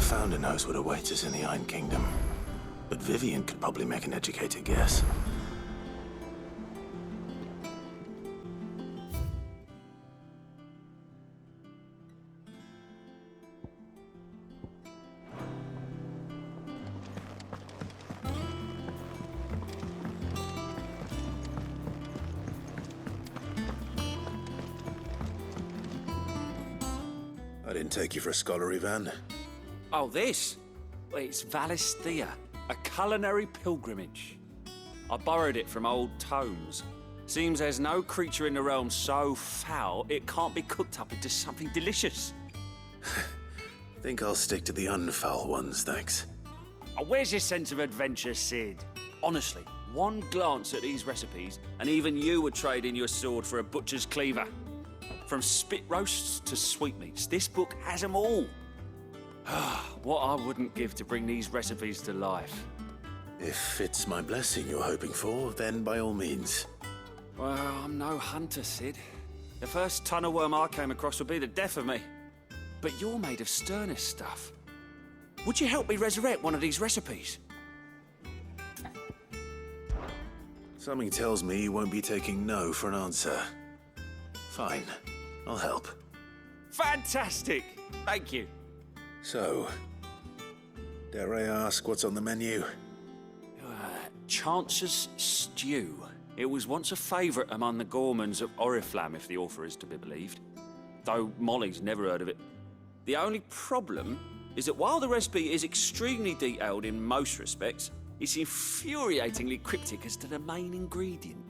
Founder knows what awaits us in the Iron Kingdom. But Vivian could probably make an educated guess. I didn't take you for a scholar, Ivan. Oh, this? Well, it's Valisthea, a culinary pilgrimage. I borrowed it from old tomes. Seems there's no creature in the realm so foul it can't be cooked up into something delicious. Think I'll stick to the unfoul ones, thanks. Oh, where's your sense of adventure, Sid? Honestly, one glance at these recipes, and even you would trade in your sword for a butcher's cleaver. From spit roasts to sweetmeats, this book has them all. What I wouldn't give to bring these recipes to life. If it's my blessing you're hoping for, then by all means. Well, I'm no hunter, Sid. The first tunnel worm I came across would be the death of me. But you're made of sterner stuff. Would you help me resurrect one of these recipes? Something tells me you won't be taking no for an answer. Fine, I'll help. Fantastic! Thank you. So, dare I ask what's on the menu? Chance's Stew. It was once a favourite among the gourmands of Oriflamme, if the author is to be believed. Though Molly's never heard of it. The only problem is that while the recipe is extremely detailed in most respects, it's infuriatingly cryptic as to the main ingredient.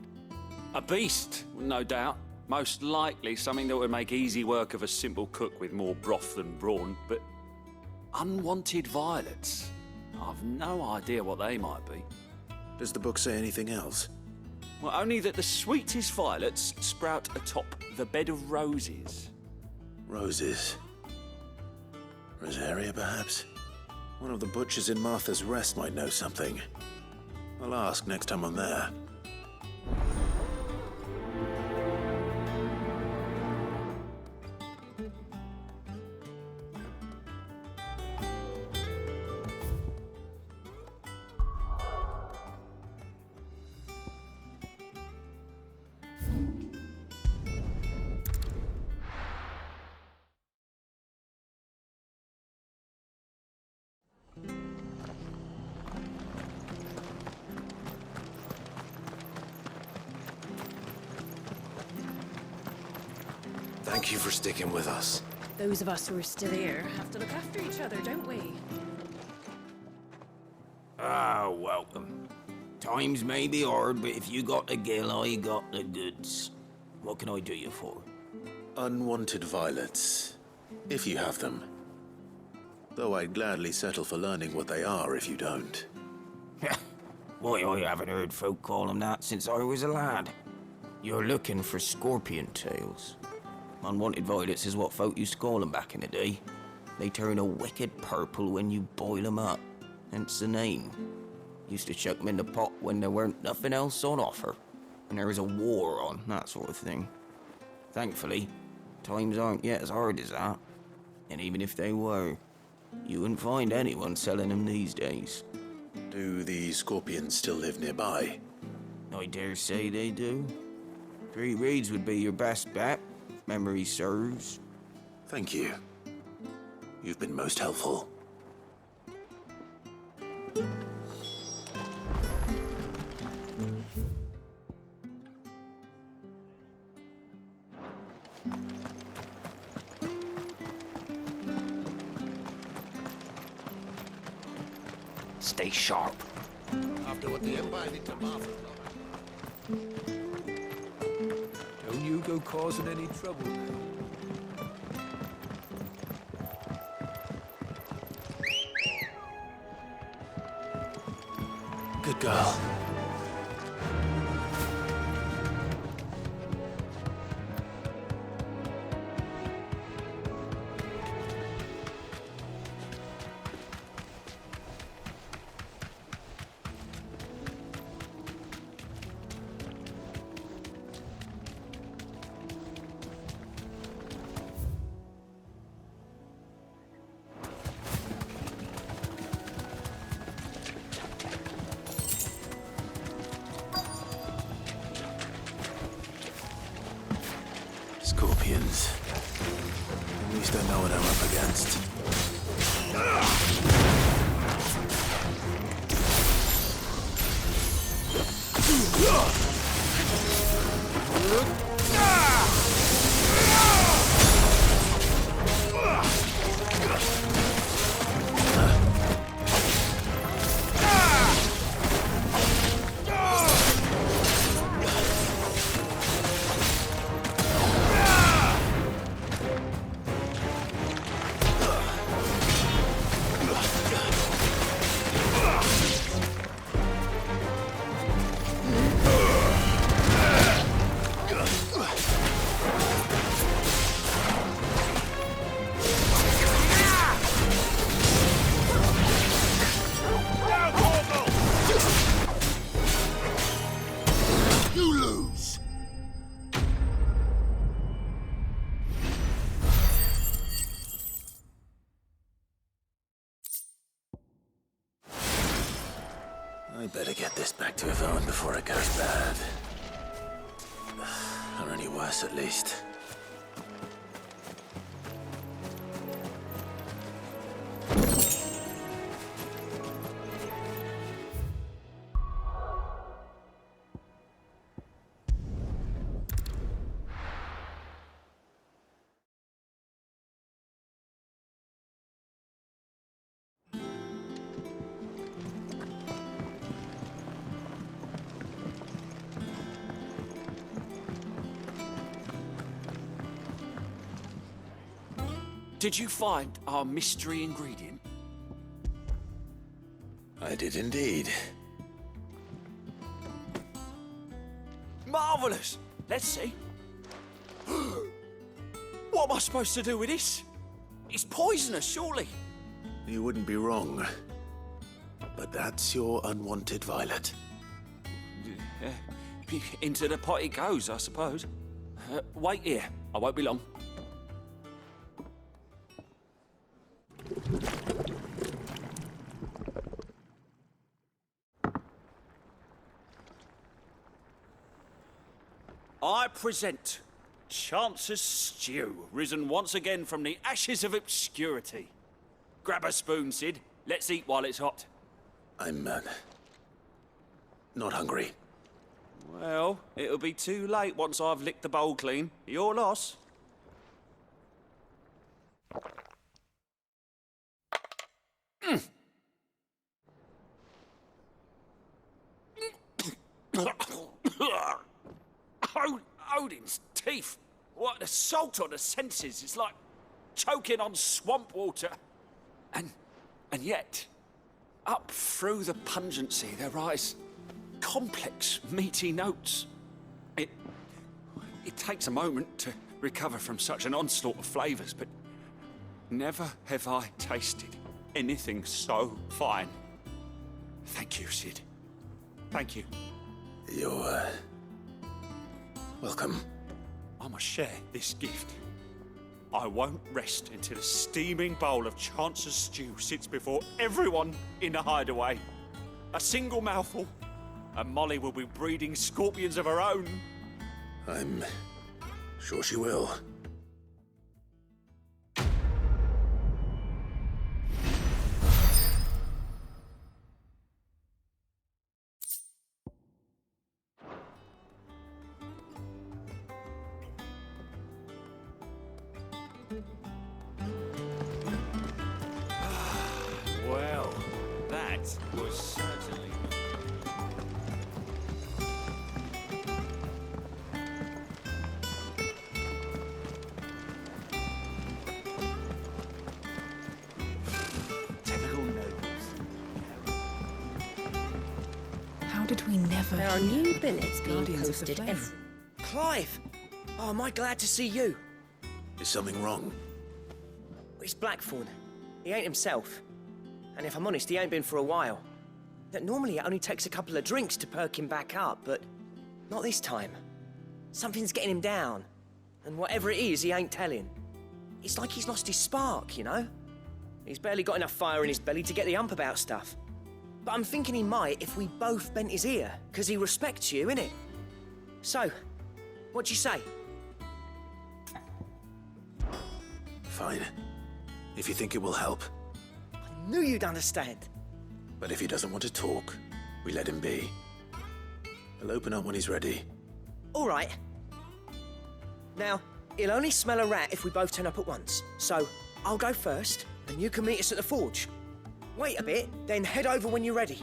A beast, no doubt. Most likely something that would make easy work of a simple cook with more broth than brawn, but unwanted violets. I've no idea what they might be. Does the book say anything else? Well, only that the sweetest violets sprout atop the bed of roses. Roses. Rosaria, perhaps? One of the butchers in Martha's Rest might know something. I'll ask next time I'm there. Thank you for sticking with us. Those of us who are still here have to look after each other, don't we? Ah, welcome. Times may be hard, but if you got the gill, I got the goods. What can I do you for? Unwanted violets, if you have them. Though I'd gladly settle for learning what they are if you don't. Why, I haven't heard folk call them that since I was a lad. You're looking for scorpion tails. Unwanted violets is what folk used to call them back in the day. They turn a wicked purple when you boil them up, hence the name. Used to chuck them in the pot when there weren't nothing else on offer, and there was a war on, that sort of thing. Thankfully, times aren't yet as hard as that, and even if they were, you wouldn't find anyone selling them these days. Do the scorpions still live nearby? I dare say they do. Three Reeds would be your best bet, if memory serves. Thank you. You've been most helpful. Stay sharp. After what the Empire did to Martha. Don't you go causing any trouble now. Good girl. Scorpions. At least I know what I'm up against. I better get this back to Yvonne before it goes bad. Or any worse, at least. Did you find our mystery ingredient? I did indeed. Marvelous! Let's see. What am I supposed to do with this? It's poisonous, surely. You wouldn't be wrong. But that's your unwanted violet. Into the pot it goes, I suppose. Wait here. I won't be long. I present Chance's Stew, risen once again from the ashes of obscurity. Grab a spoon, Sid. Let's eat while it's hot. I'm, not hungry. Well, it'll be too late once I've licked the bowl clean. Your loss. Odin's teeth. What an assault on the senses. It's like choking on swamp water. And yet, up through the pungency, there rise complex, meaty notes. It takes a moment to recover from such an onslaught of flavors, but never have I tasted anything so fine. Thank you, Sid. Thank you. You're, welcome. I must share this gift. I won't rest until a steaming bowl of Chance's Stew sits before everyone in the hideaway. A single mouthful, and Molly will be breeding scorpions of her own. I'm sure she will. Well, that was certainly... Typical nobles. How did we never There are hear new billets being Guardians of the posted Flame? every... Clive! Oh, am I glad to see you? Is something wrong? It's Blackthorn. He ain't himself. And if I'm honest, he ain't been for a while. That normally it only takes a couple of drinks to perk him back up, but not this time. Something's getting him down. And whatever it is, he ain't telling. It's like he's lost his spark, you know? He's barely got enough fire in his belly to get the ump about stuff. But I'm thinking he might if we both bent his ear, because he respects you, innit? So, what do you say? Fine. If you think it will help. Knew you'd understand. But if he doesn't want to talk, we let him be. He'll open up when he's ready. All right. Now, he'll only smell a rat if we both turn up at once. So, I'll go first, and you can meet us at the forge. Wait a bit, then head over when you're ready.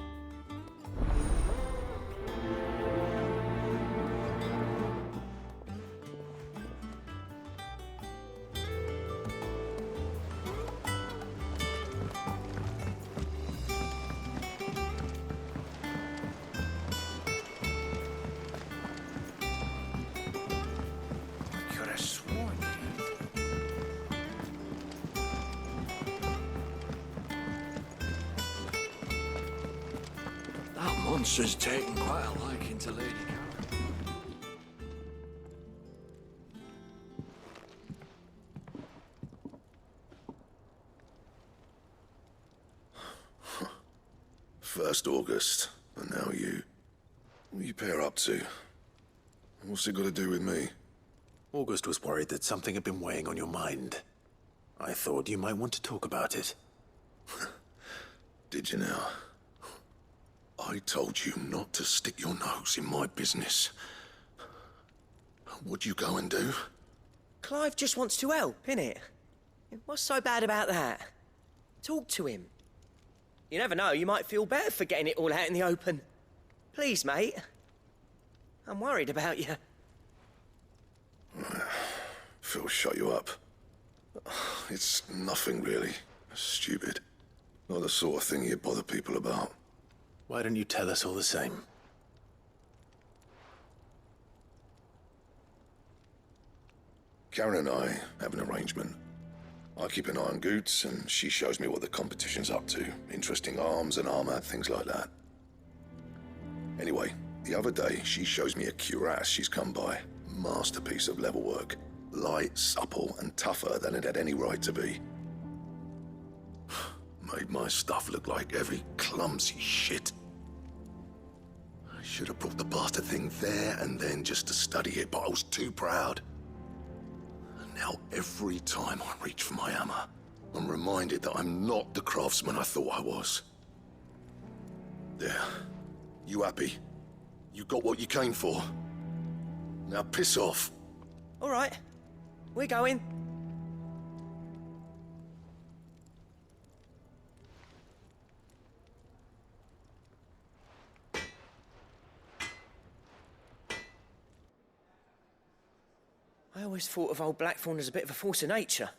Could have sworn that monster's taken quite a liking to Lady Karen. First August, and now you. What are you pair up to? What's it got to do with me? August was worried that something had been weighing on your mind. I thought you might want to talk about it. Did you now? I told you not to stick your nose in my business. What'd you go and do? Clive just wants to help, innit? What's so bad about that? Talk to him. You never know, you might feel better for getting it all out in the open. Please, mate. I'm worried about you. Phil shut you up. It's nothing really. Stupid. Not the sort of thing you bother people about. Why don't you tell us all the same? Karen and I have an arrangement. I keep an eye on Goots, and she shows me what the competition's up to. Interesting arms and armor, things like that. Anyway, the other day, she shows me a cuirass she's come by. Masterpiece of level work. Light, supple, and tougher than it had any right to be. Made my stuff look like heavy, clumsy shit. I should have brought the bastard thing there and then just to study it, but I was too proud. And now every time I reach for my hammer, I'm reminded that I'm not the craftsman I thought I was. There. You happy? You got what you came for? Now piss off. All right, we're going. I always thought of old Blackthorn as a bit of a force of nature.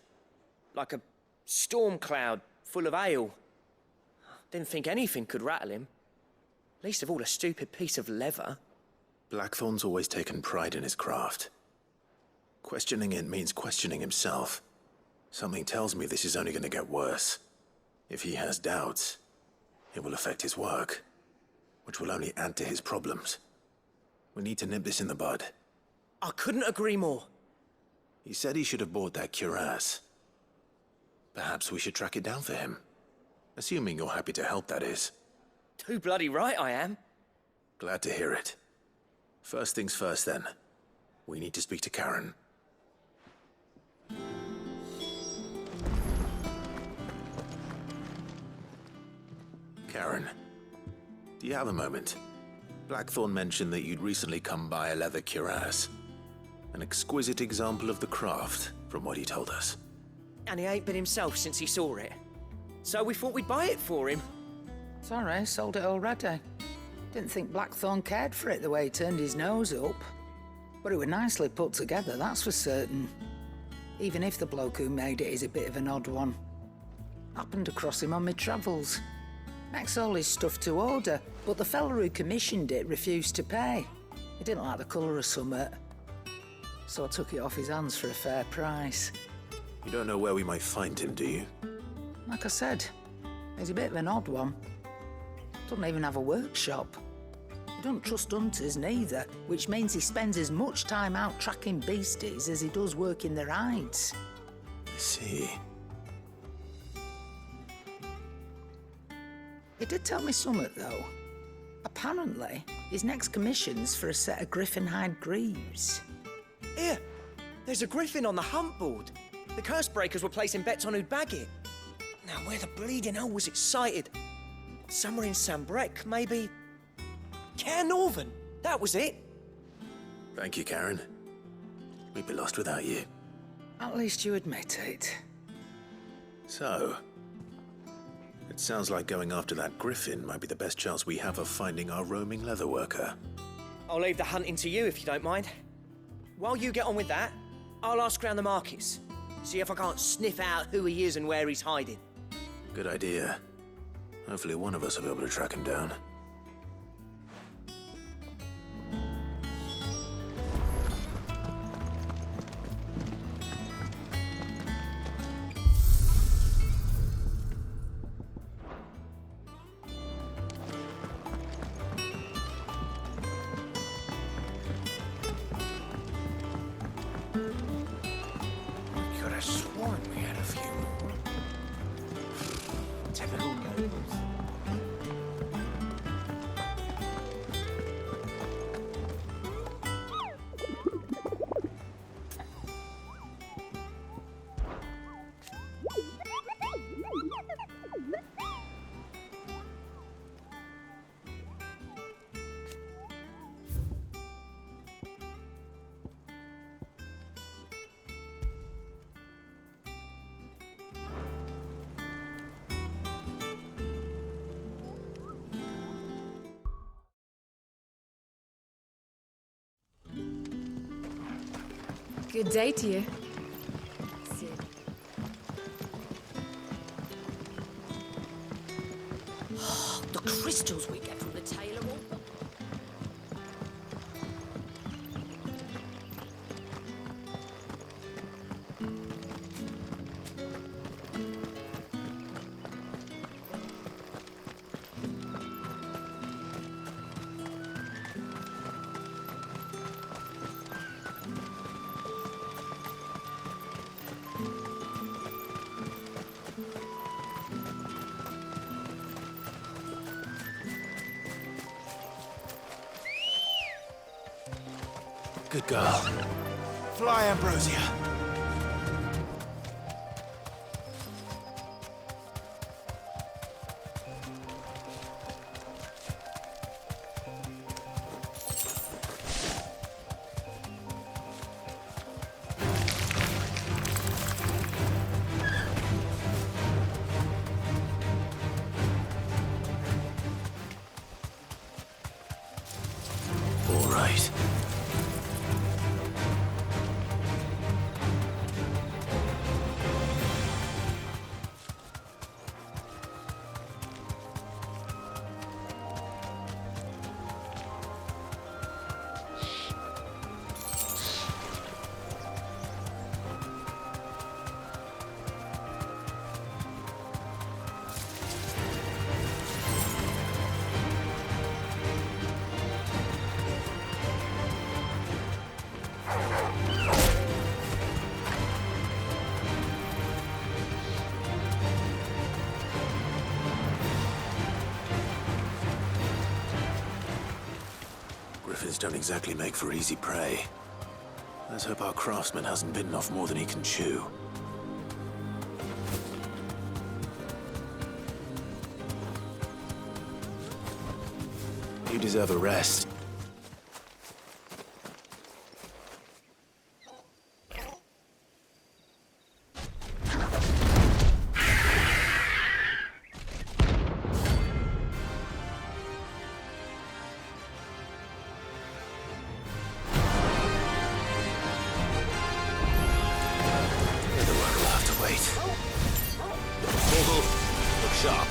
Like a storm cloud full of ale. Didn't think anything could rattle him. Least of all a stupid piece of leather. Blackthorn's always taken pride in his craft. Questioning it means questioning himself. Something tells me this is only going to get worse. If he has doubts, it will affect his work, which will only add to his problems. We need to nip this in the bud. I couldn't agree more. He said he should have bought that cuirass. Perhaps we should track it down for him. Assuming you're happy to help, that is. Too bloody right I am. Glad to hear it. First things first, then. We need to speak to Karen. Karen, do you have a moment? Blackthorn mentioned that you'd recently come by a leather cuirass. An exquisite example of the craft, from what he told us. And he ain't been himself since he saw it. So we thought we'd buy it for him. Sorry, sold it already. Didn't think Blackthorn cared for it the way he turned his nose up. But it was nicely put together, that's for certain. Even if the bloke who made it is a bit of an odd one. Happened across him on my travels. Makes all his stuff to order, but the fella who commissioned it refused to pay. He didn't like the colour of summit. So I took it off his hands for a fair price. You don't know where we might find him, do you? Like I said, he's a bit of an odd one. Doesn't even have a workshop. He don't trust hunters neither, which means he spends as much time out tracking beasties as he does working their hides. I see. He did tell me something, though. Apparently, his next commission's for a set of griffin hide greaves. Here, there's a griffin on the hunt board. The curse breakers were placing bets on who'd bag it. Now, where the bleeding hell was it sighted? Somewhere in Sambrec, maybe... Caer Northern, that was it. Thank you, Karen. We'd be lost without you. At least you admit it. So, it sounds like going after that griffin might be the best chance we have of finding our roaming leatherworker. I'll leave the hunting to you if you don't mind. While you get on with that, I'll ask around the markets. See if I can't sniff out who he is and where he's hiding. Good idea. Hopefully one of us will be able to track him down. Could have sworn we had a few more. Typical nobles. Good day to you. The crystals we get from the tailor will... Good girl. Fly, Ambrosia. All right. Griffins don't exactly make for easy prey. Let's hope our craftsman hasn't bitten off more than he can chew. You deserve a rest. Look sharp.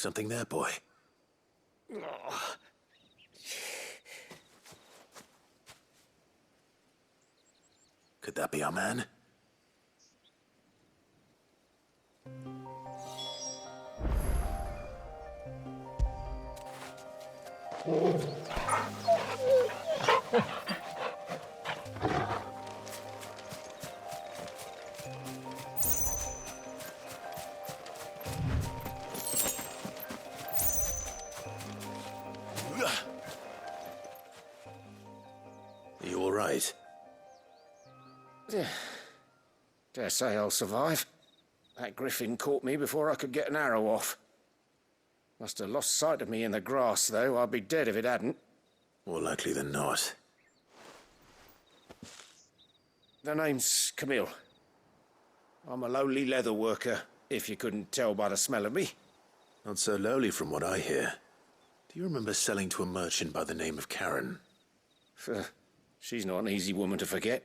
Something there, boy. Could that be our man? You all right? Dare say I'll survive. That griffin caught me before I could get an arrow off. Must have lost sight of me in the grass, though. I'd be dead if it hadn't. More likely than not. The name's Camille. I'm a lowly leather worker, if you couldn't tell by the smell of me. Not so lowly from what I hear. Do you remember selling to a merchant by the name of Karen? She's not an easy woman to forget.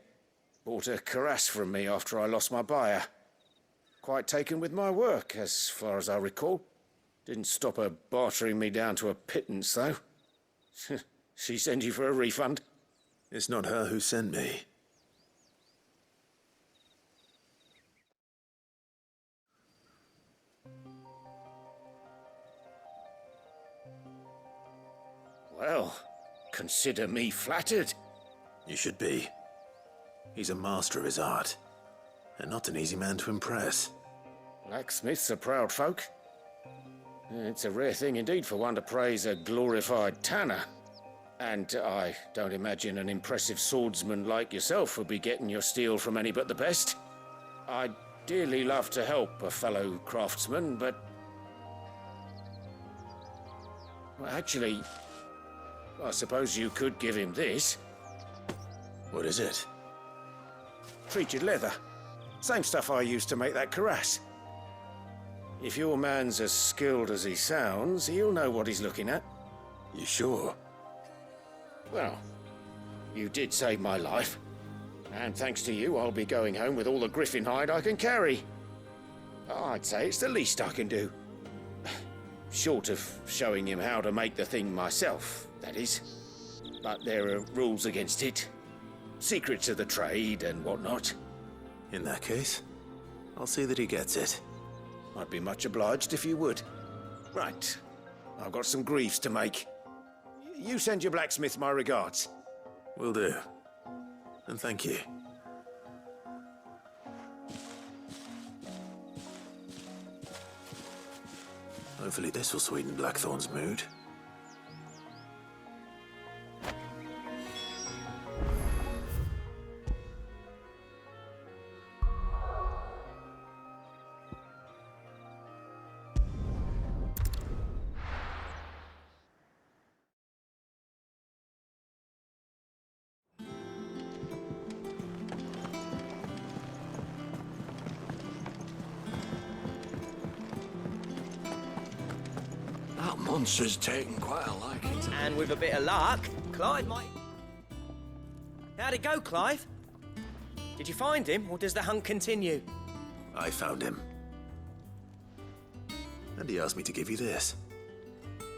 Bought a cuirass from me after I lost my buyer. Quite taken with my work, as far as I recall. Didn't stop her bartering me down to a pittance, though. She sent you for a refund? It's not her who sent me. Well, consider me flattered. You should be. He's a master of his art, and not an easy man to impress. Blacksmiths are proud folk. It's a rare thing indeed for one to praise a glorified tanner. And I don't imagine an impressive swordsman like yourself would be getting your steel from any but the best. I'd dearly love to help a fellow craftsman, but... Well, actually, I suppose you could give him this. What is it? Treated leather. Same stuff I used to make that cuirass. If your man's as skilled as he sounds, he'll know what he's looking at. You sure? Well, you did save my life. And thanks to you, I'll be going home with all the griffin hide I can carry. I'd say it's the least I can do. Short of showing him how to make the thing myself, that is. But there are rules against it. Secrets of the trade and whatnot. In that case, I'll see that he gets it. I'd be much obliged if you would. Right. I've got some greaves to make. You send your blacksmith my regards. Will do. And thank you. Hopefully this will sweeten Blackthorn's mood. That monster's taken quite a liking to... And with a bit of luck, Clive might... How'd it go, Clive? Did you find him, or does the hunt continue? I found him. And he asked me to give you this,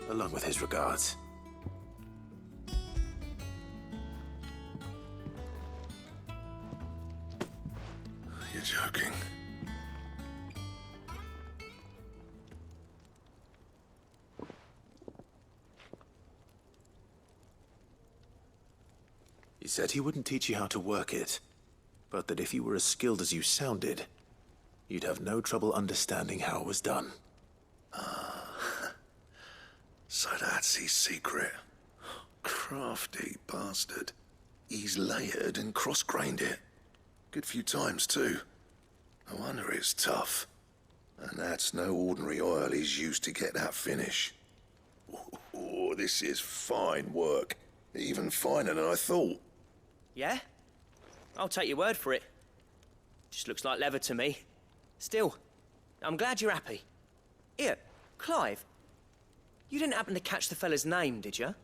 along with his regards. You're joking. He said he wouldn't teach you how to work it, but that if you were as skilled as you sounded, you'd have no trouble understanding how it was done. So that's his secret. Crafty bastard. He's layered and cross-grained it. Good few times, too. No wonder it's tough. And that's no ordinary oil he's used to get that finish. Oh, this is fine work. Even finer than I thought. Yeah? I'll take your word for it. Just looks like leather to me. Still, I'm glad you're happy. Here, Clive. You didn't happen to catch the fella's name, did you?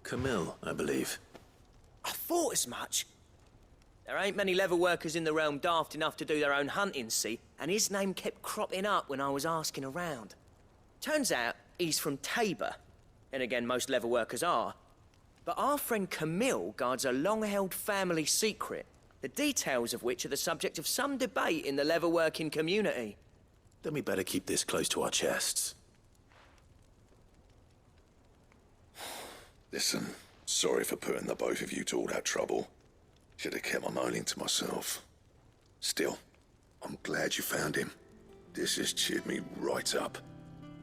Camille, I believe. I thought as much. There ain't many leather workers in the realm daft enough to do their own hunting, see? And his name kept cropping up when I was asking around. Turns out, he's from Tabor. And again, most leather workers are. But our friend Camille guards a long-held family secret, the details of which are the subject of some debate in the leatherworking community. Then we better keep this close to our chests. Listen, sorry for putting the both of you to all that trouble. Should have kept my moaning to myself. Still, I'm glad you found him. This has cheered me right up.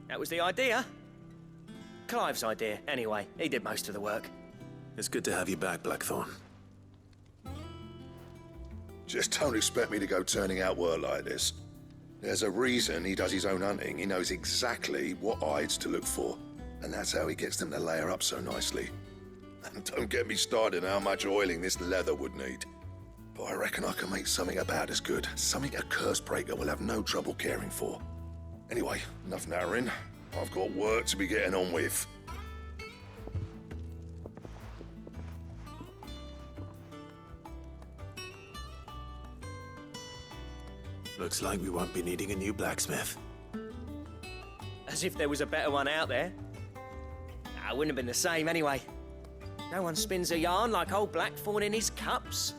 That was the idea. Clive's idea, anyway. He did most of the work. It's good to have you back, Blackthorn. Just don't expect me to go turning out work like this. There's a reason he does his own hunting. He knows exactly what hides to look for. And that's how he gets them to layer up so nicely. And don't get me started on how much oiling this leather would need. But I reckon I can make something about as good. Something a Cursebreaker will have no trouble caring for. Anyway, enough narrowing. I've got work to be getting on with. Looks like we won't be needing a new blacksmith. As if there was a better one out there. Nah, it wouldn't have been the same anyway. No one spins a yarn like old Blackthorn in his cups.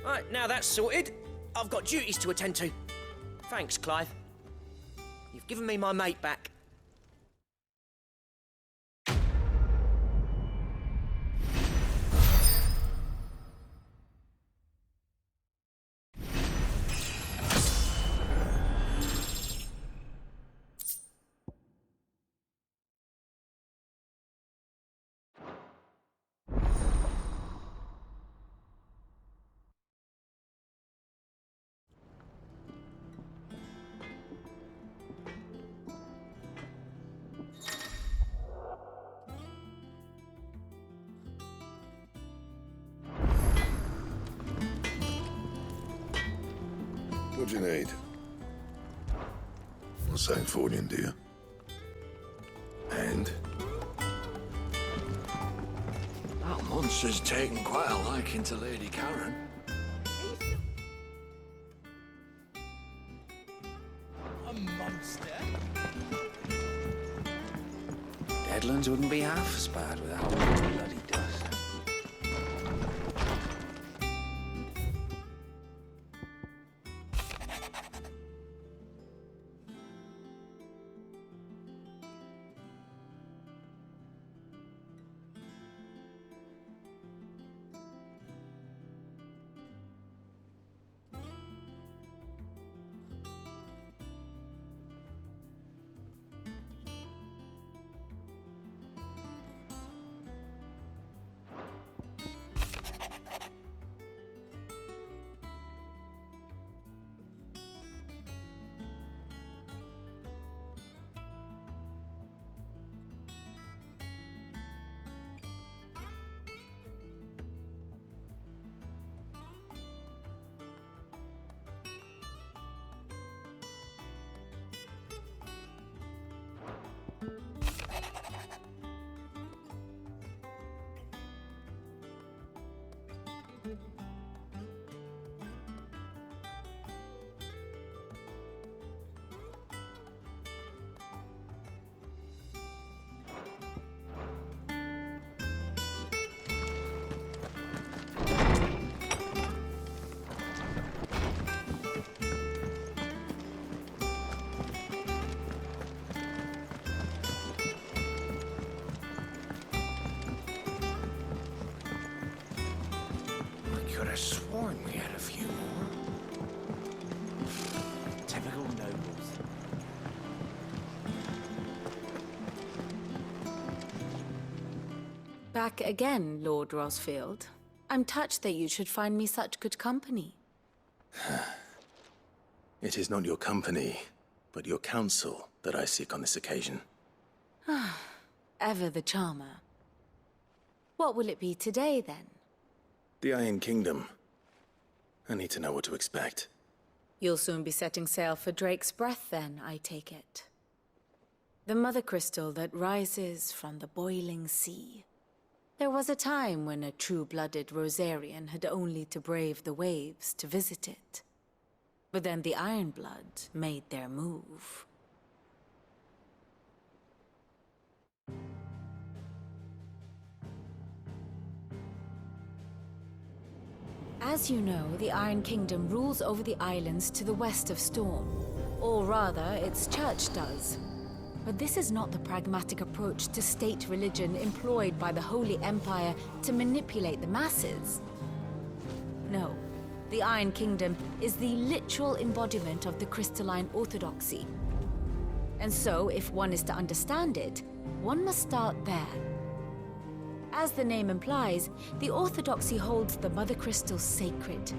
Right, now that's sorted, I've got duties to attend to. Thanks, Clive. You've given me my mate back. What do you need? Not saying Fordian, do you? And? That monster's taken quite a liking to Lady Karen. A monster? Deadlands wouldn't be half as bad without all the bloody dust. Could have sworn we had a few more. Typical nobles. Back again, Lord Rosfield. I'm touched that you should find me such good company. It is not your company, but your counsel that I seek on this occasion. Ever the charmer. What will it be today, then? The Iron Kingdom. I need to know what to expect. You'll soon be setting sail for Drake's Breath, then, I take it. The mother crystal that rises from the boiling sea. There was a time when a true-blooded Rosarian had only to brave the waves to visit it. But then the Ironblood made their move. As you know, the Iron Kingdom rules over the islands to the west of Storm. Or rather, its church does. But this is not the pragmatic approach to state religion employed by the Holy Empire to manipulate the masses. No, the Iron Kingdom is the literal embodiment of the crystalline orthodoxy. And so, if one is to understand it, one must start there. As the name implies, the orthodoxy holds the Mother Crystal sacred,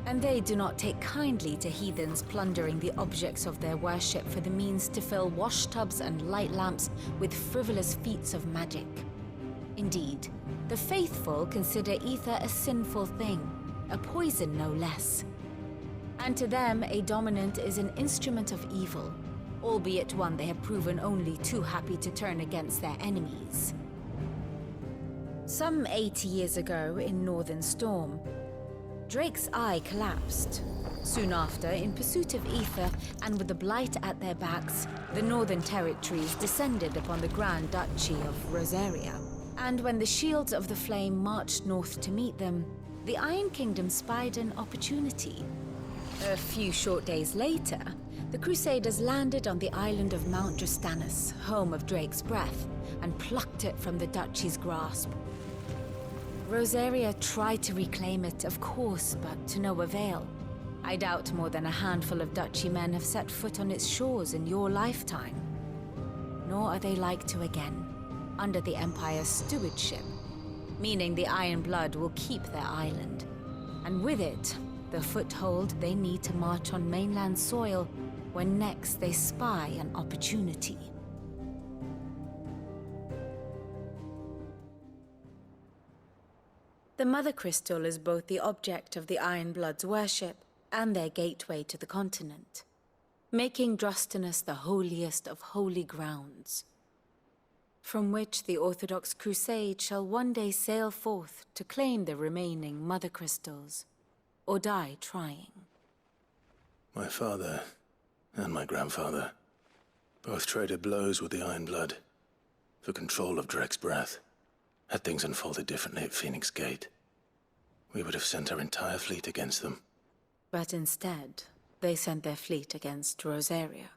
and they do not take kindly to heathens plundering the objects of their worship for the means to fill washtubs and light lamps with frivolous feats of magic. Indeed, the faithful consider ether a sinful thing, a poison no less. And to them, a dominant is an instrument of evil, albeit one they have proven only too happy to turn against their enemies. Some 80 years ago in Northern Storm, Drake's eye collapsed. Soon after, in pursuit of ether and with the Blight at their backs, the Northern Territories descended upon the Grand Duchy of Rosaria. And when the Shields of the Flame marched north to meet them, the Iron Kingdom spied an opportunity. A few short days later, the Crusaders landed on the island of Mount Justanus, home of Drake's breath, and plucked it from the Duchy's grasp. Rosaria tried to reclaim it, of course, but to no avail. I doubt more than a handful of Duchy men have set foot on its shores in your lifetime. Nor are they like to again, under the Empire's stewardship, meaning the Iron Blood will keep their island, and with it, the foothold they need to march on mainland soil when next they spy an opportunity. The Mother Crystal is both the object of the Iron Blood's worship and their gateway to the continent, making Drostanus the holiest of holy grounds, from which the Orthodox Crusade shall one day sail forth to claim the remaining Mother Crystals, or die trying. My father and my grandfather both traded blows with the Iron Blood for control of Drake's breath. Had things unfolded differently at Phoenix Gate, we would have sent our entire fleet against them. But instead, they sent their fleet against Rosaria,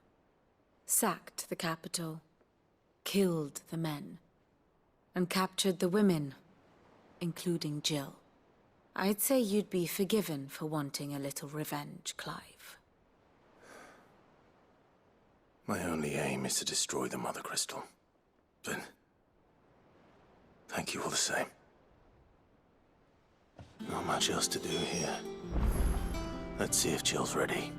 sacked the capital, killed the men, and captured the women, including Jill. I'd say you'd be forgiven for wanting a little revenge, Clive. My only aim is to destroy the Mother Crystal. But thank you all the same. Not much else to do here. Let's see if Jill's ready.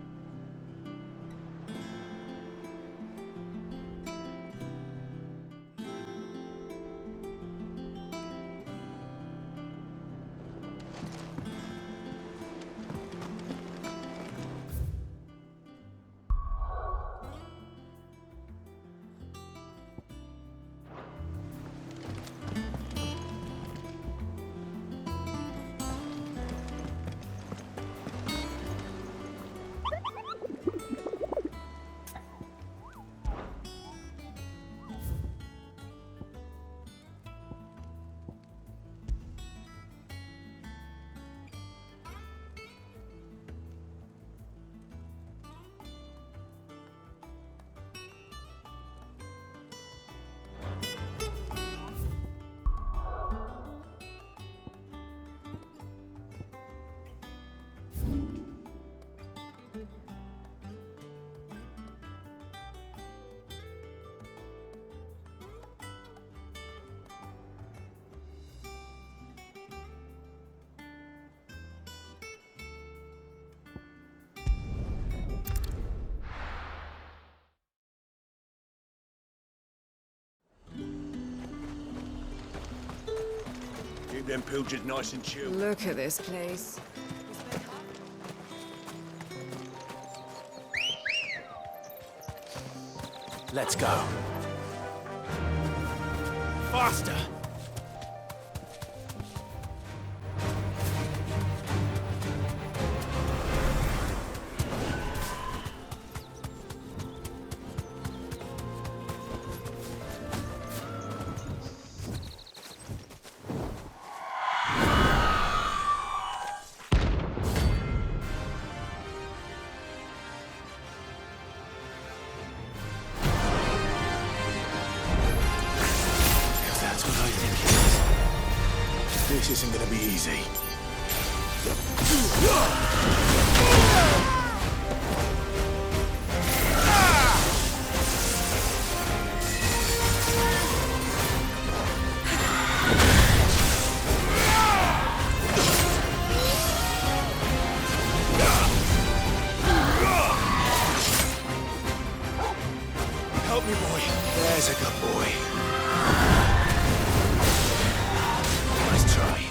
Keep them pilgers nice and chill. Look at this place. Let's go. Faster! This isn't gonna be easy. Help me, boy. There's a good boy. Nice try.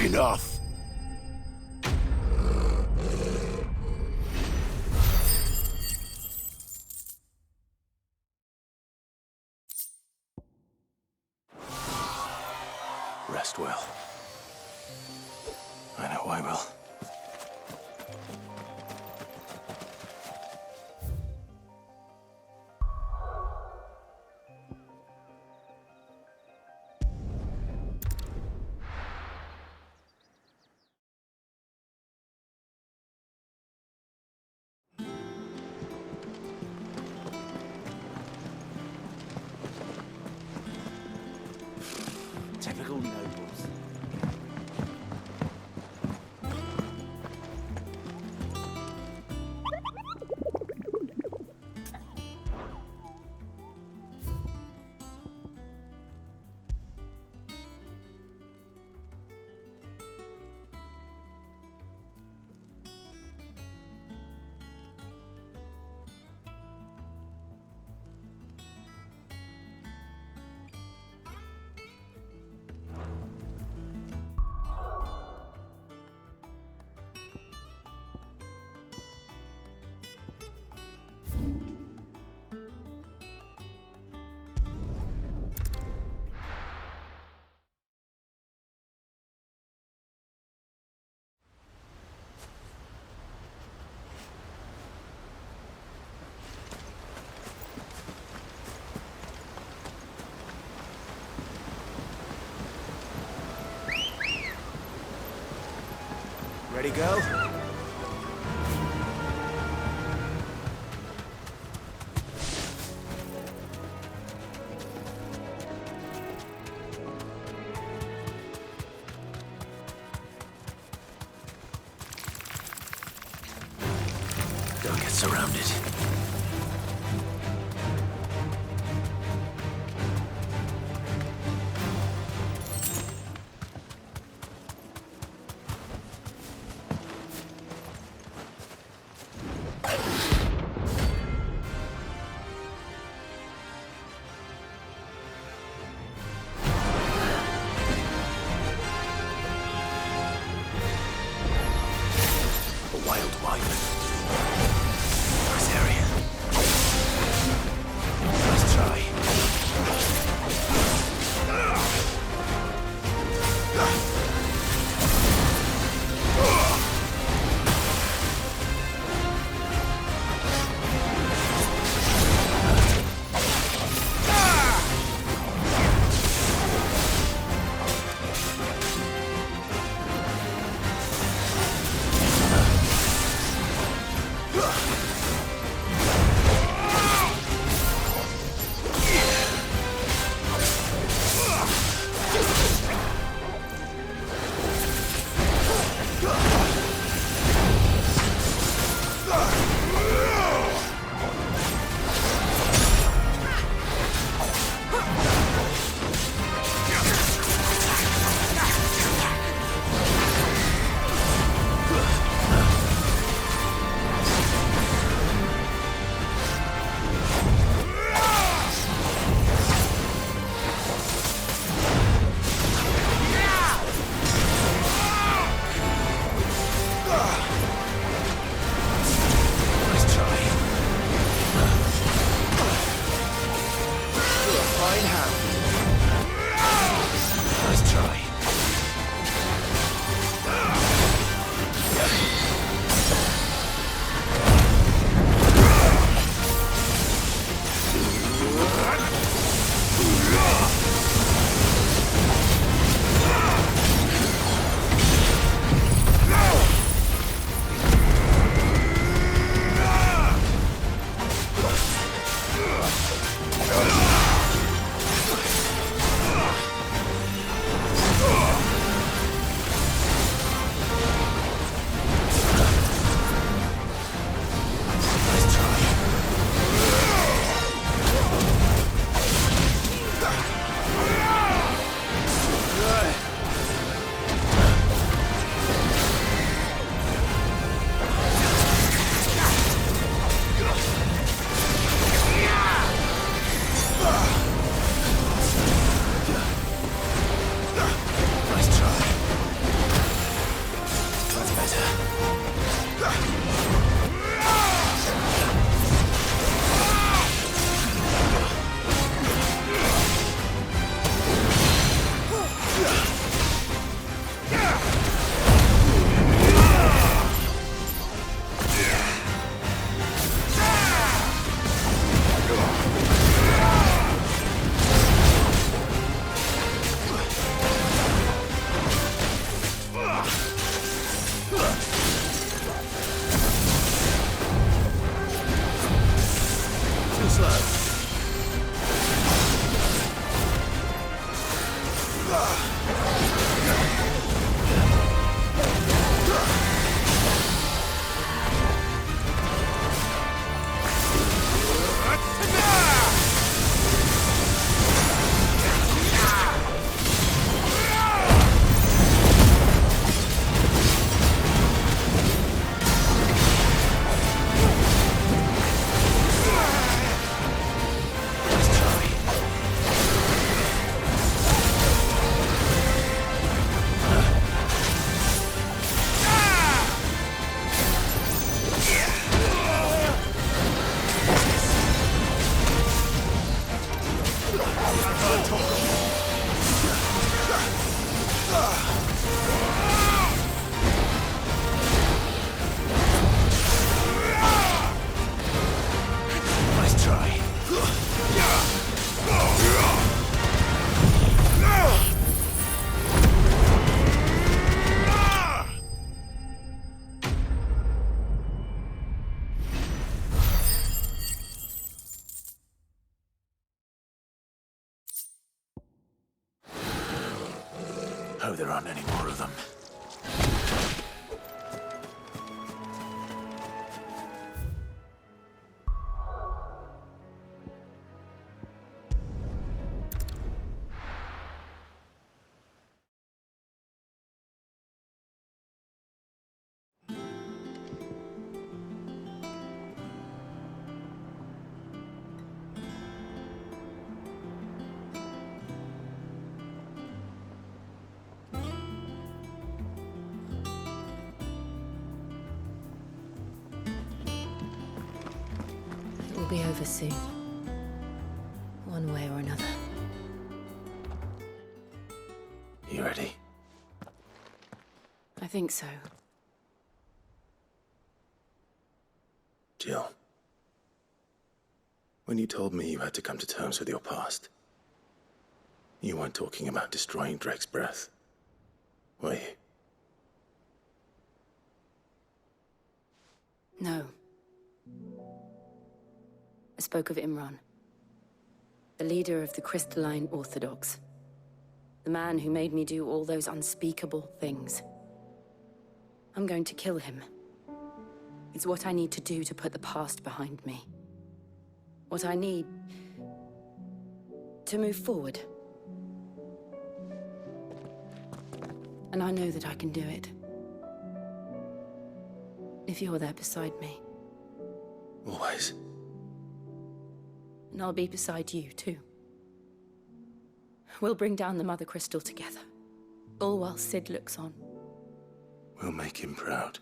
Enough! Rest well. I know I will. Typical nobles. Ready, girl? Don't get surrounded. A wild wyvern. Nice area. Nice try. Hope there aren't any more of them. It will be over soon. One way or another. You ready? I think so. Jill. When you told me you had to come to terms with your past, you weren't talking about destroying Drake's breath, were you? No. I spoke of Imran, the leader of the Crystalline Orthodox. The man who made me do all those unspeakable things. I'm going to kill him. It's what I need to do to put the past behind me. What I need to move forward. And I know that I can do it. If you're there beside me. Always. And I'll be beside you, too. We'll bring down the Mother Crystal together. All while Sid looks on. We'll make him proud.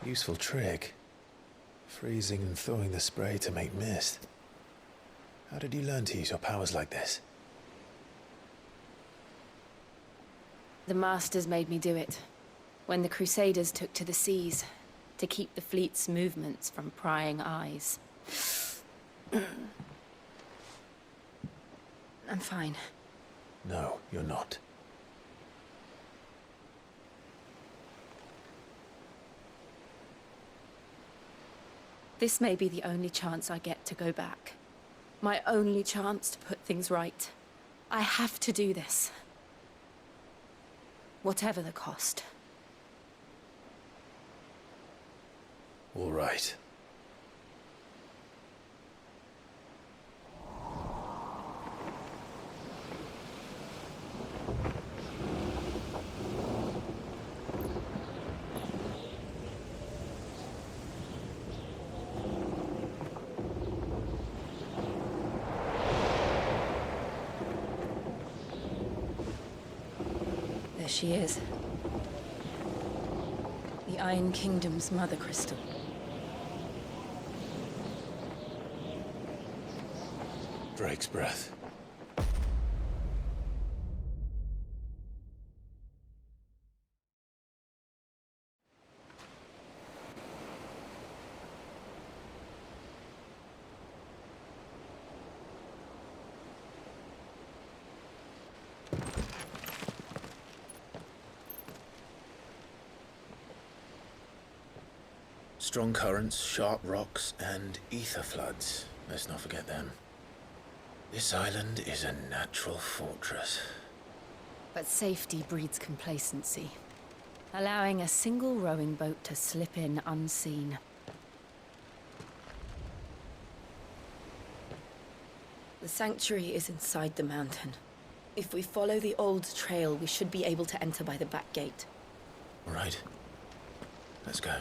Useful trick. Freezing and thawing the spray to make mist. How did you learn to use your powers like this? The Masters made me do it. When the Crusaders took to the seas, to keep the fleet's movements from prying eyes. I'm fine. No, you're not. This may be the only chance I get to go back. My only chance to put things right. I have to do this. Whatever the cost. All right. There she is. The Iron Kingdom's Mother Crystal. Drake's breath. Strong currents, sharp rocks, and ether floods. Let's not forget them. This island is a natural fortress. But safety breeds complacency. Allowing a single rowing boat to slip in unseen. The sanctuary is inside the mountain. If we follow the old trail, we should be able to enter by the back gate. All right. Let's go.